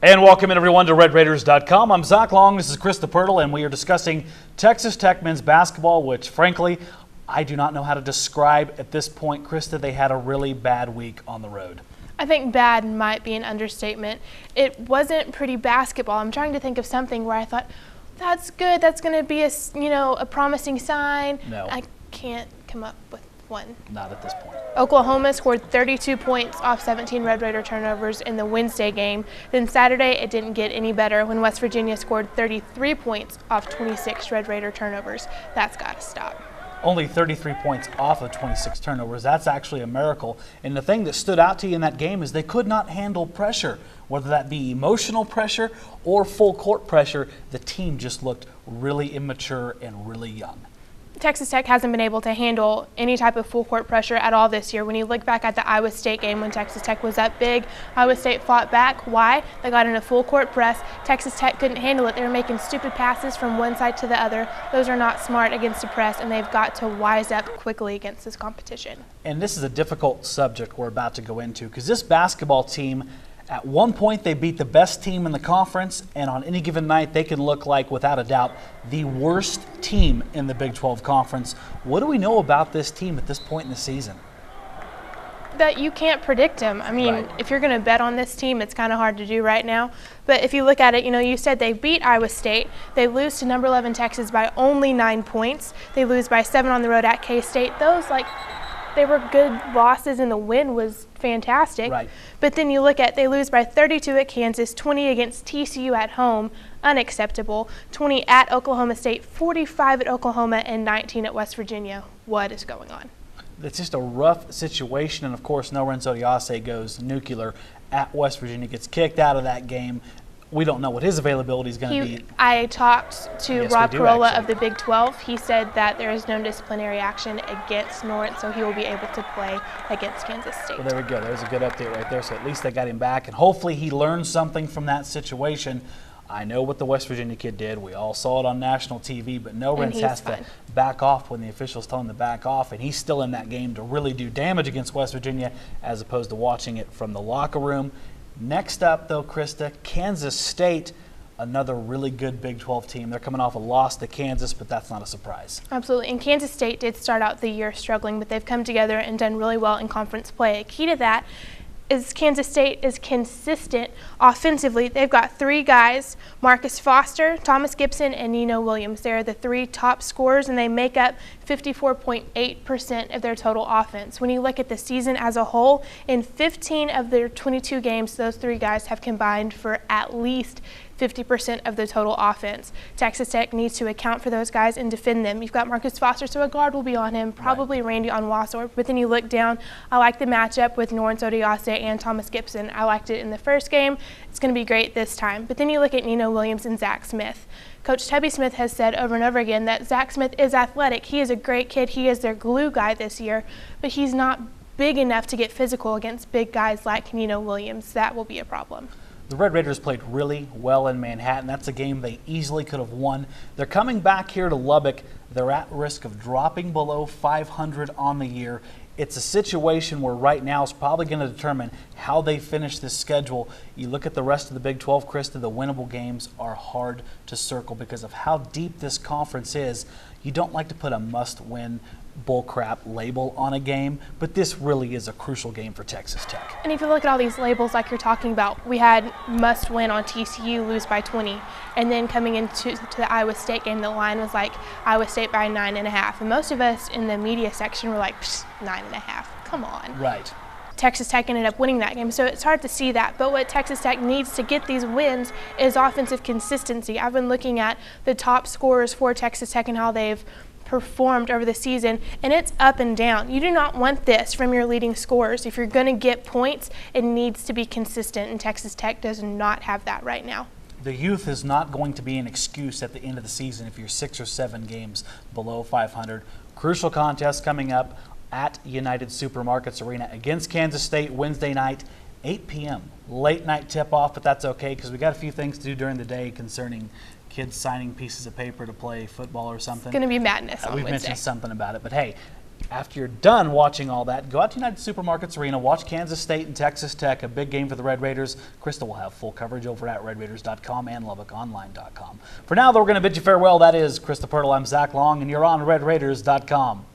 And welcome in everyone to RedRaiders.com. I'm Zach Long, this is Chris DePertle, and we are discussing Texas Tech men's basketball, which frankly, I do not know how to describe at this point. Krista, they had a really bad week on the road. I think bad might be an understatement. It wasn't pretty basketball. I'm trying to think of something where I thought, that's good, that's going to be a promising sign. No. I can't come up with one. Not at this point. Oklahoma scored 32 points off 17 Red Raider turnovers in the Wednesday game. Then Saturday, it didn't get any better when West Virginia scored 33 points off 26 Red Raider turnovers. That's got to stop. Only 33 points off of 26 turnovers. That's actually a miracle. And the thing that stood out to you in that game is they could not handle pressure, whether that be emotional pressure or full court pressure. The team just looked really immature and really young. Texas Tech hasn't been able to handle any type of full court pressure at all this year. When you look back at the Iowa State game when Texas Tech was up big, Iowa State fought back. Why? They got in a full court press. Texas Tech couldn't handle it. They were making stupid passes from one side to the other. Those are not smart against a press, and they've got to wise up quickly against this competition. And this is a difficult subject we're about to go into because this basketball team, at one point, they beat the best team in the conference, and on any given night, they can look like, without a doubt, the worst team in the Big 12 Conference. What do we know about this team at this point in the season? That you can't predict them. I mean, Right. If you're going to bet on this team, it's kind of hard to do right now. But if you look at it, you said they beat Iowa State. They lose to number 11 Texas by only 9 points. They lose by 7 on the road at K-State. They were good losses, and the win was fantastic. Right. But then you look at, they lose by 32 at Kansas, 20 against TCU at home, unacceptable, 20 at Oklahoma State, 45 at Oklahoma, and 19 at West Virginia. What is going on? It's just a rough situation, and of course, Lorenzo Diase goes nuclear at West Virginia, gets kicked out of that game. We don't know what his availability is going to be. I talked to Yes, Rob we do, Carolla actually. of the Big 12. He said that there is no disciplinary action against Norton, so he will be able to play against Kansas State. Well, there we go. There's a good update right there. So at least they got him back, and hopefully he learned something from that situation. I know what the West Virginia kid did. We all saw it on national TV, but Norrens has to back off when the officials tell him to back off, and he's still in that game to really do damage against West Virginia as opposed to watching it from the locker room. Next up, though, Krista, Kansas State. Another really good Big 12 team. They're coming off a loss to Kansas, but that's not a surprise. Absolutely. And Kansas State did start out the year struggling, but they've come together and done really well in conference play. A key to that is Kansas State is consistent offensively. They've got 3 guys, Marcus Foster, Thomas Gibson, and Nino Williams. They're the 3 top scorers, and they make up 54.8% of their total offense. When you look at the season as a whole, in 15 of their 22 games, those 3 guys have combined for at least 50% of the total offense. Texas Tech needs to account for those guys and defend them. You've got Marcus Foster, so a guard will be on him, probably Randy on Wassor. But then you look down, I like the matchup with Lorenzo Diase and Thomas Gibson. I liked it in the first game. It's going to be great this time. But then you look at Nino Williams and Zach Smith. Coach Tubby Smith has said over and over again that Zach Smith is athletic. He is a great kid. He is their glue guy this year, but he's not big enough to get physical against big guys like Nino Williams. That will be a problem. The Red Raiders played really well in Manhattan. That's a game they easily could have won. They're coming back here to Lubbock. They're at risk of dropping below 500 on the year. It's a situation where right now is probably going to determine how they finish this schedule. You look at the rest of the Big 12, Krista, the winnable games are hard to circle because of how deep this conference is. You don't like to put a must-win bullcrap label on a game, but this really is a crucial game for Texas Tech. And if you look at all these labels like you're talking about, we had must win on TCU, lose by 20. And then coming into the Iowa State game, the line was like Iowa State by 9.5. And most of us in the media section were like, 9.5, come on. Right. Texas Tech ended up winning that game, so it's hard to see that. But what Texas Tech needs to get these wins is offensive consistency. I've been looking at the top scorers for Texas Tech and how they've performed over the season, and it's up and down. You do not want this from your leading scorers. If you're going to get points, it needs to be consistent, and Texas Tech does not have that right now. The youth is not going to be an excuse at the end of the season if you're 6 or 7 games below 500. Crucial contest coming up at United Supermarkets Arena against Kansas State Wednesday night, 8 p.m. Late night tip-off, but that's okay because we got a few things to do during the day concerning kids signing pieces of paper to play football or something. It's going to be madness on We've Wednesday. mentioned something about it, but hey, After you're done watching all that, go out to United Supermarkets Arena, watch Kansas State and Texas Tech, a big game for the Red Raiders. Krista will have full coverage over at redraiders.com and LubbockOnline.com. For now, though, we're going to bid you farewell. That is Krista Pirtle. I'm Zach Long, and you're on redraiders.com.